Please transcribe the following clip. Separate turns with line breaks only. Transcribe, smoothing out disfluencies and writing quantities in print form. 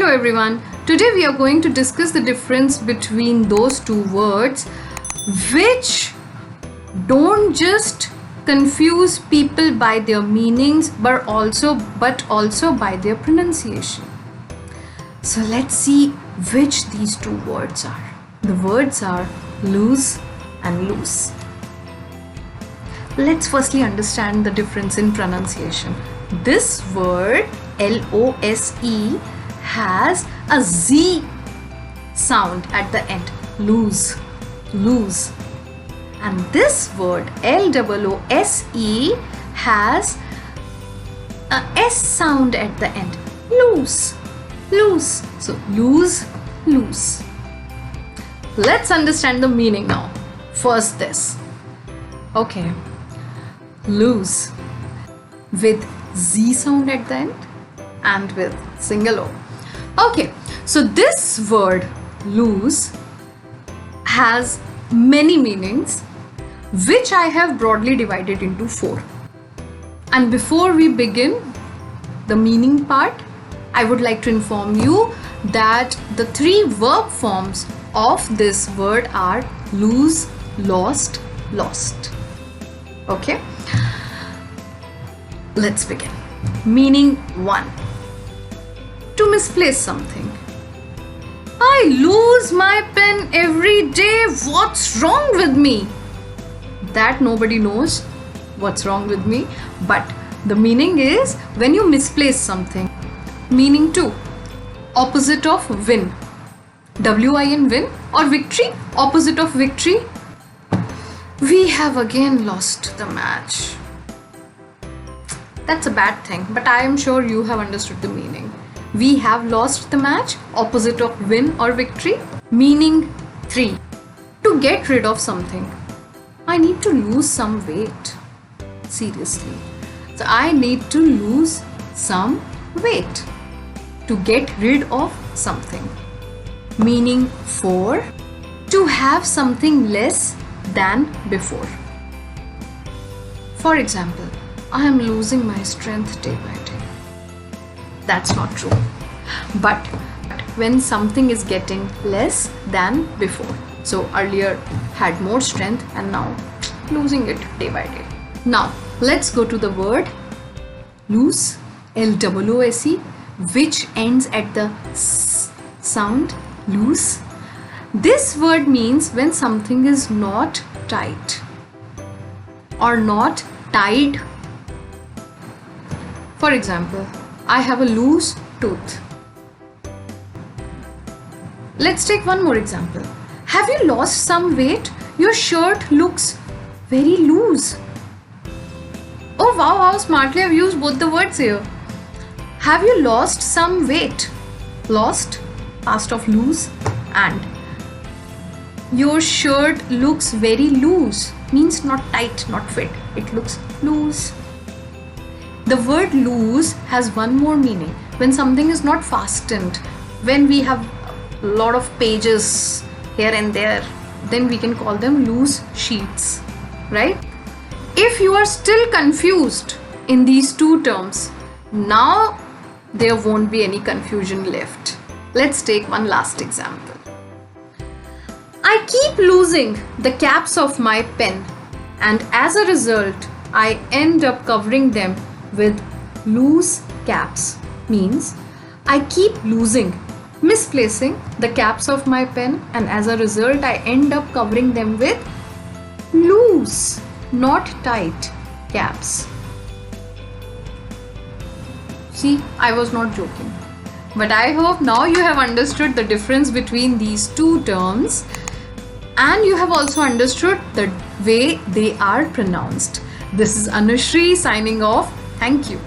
Hello everyone. Today we are going to discuss the difference between those two words which don't just confuse people by their meanings but also by their pronunciation. So let's see which these two words are. The words are lose and loose. Let's firstly understand the difference in pronunciation. This word L-O-S-E has a Z sound at the end. Lose, lose. And this word L-O-O-S-E has a S sound at the end. Loose, loose. So lose, loose. Let's understand the meaning now. First this. Okay. Lose with Z sound at the end and with single O. Okay, so this word lose has many meanings which I have broadly divided into 4. And before we begin the meaning part, I would like to inform you that the 3 verb forms of this word are lose, lost, lost. Okay, let's begin. Meaning 1. To misplace something. I lose my pen every day. What's wrong with me? That nobody knows what's wrong with me, but the meaning is when you misplace something. Meaning 2. Opposite of win. W-I-N, win, or victory. Opposite of victory. We have again lost the match. That's a bad thing, but I am sure you have understood the meaning. We have lost the match, opposite of win or victory. Meaning 3. To get rid of something. I need to lose some weight. Seriously. So I need to lose some weight. To get rid of something. Meaning 4. To have something less than before. For example, I am losing my strength day by day. That's not true. But when something is getting less than before. So earlier had more strength and now losing it day by day. Now let's go to the word loose, L-O-O-S-E, which ends at the S sound, loose. This word means when something is not tight or not tied. For example, I have a loose tooth. Let's take one more example. Have you lost some weight? Your shirt looks very loose. Oh wow, how smartly I've used both the words here. Have you lost some weight? Lost, past of lose, and your shirt looks very loose means not tight, not fit. It looks loose. The word loose has one more meaning. When something is not fastened, when we have a lot of pages here and there, then we can call them loose sheets, right? If you are still confused in these two terms, now there won't be any confusion left. Let's take one last example. I keep losing the caps of my pen, and as a result, I end up covering them with loose caps. Means I keep losing, misplacing the caps of my pen, and as a result I end up covering them with loose, not tight caps. See, I was not joking. But I hope now you have understood the difference between these two terms and you have also understood the way they are pronounced. This is Anushree signing off. Thank you.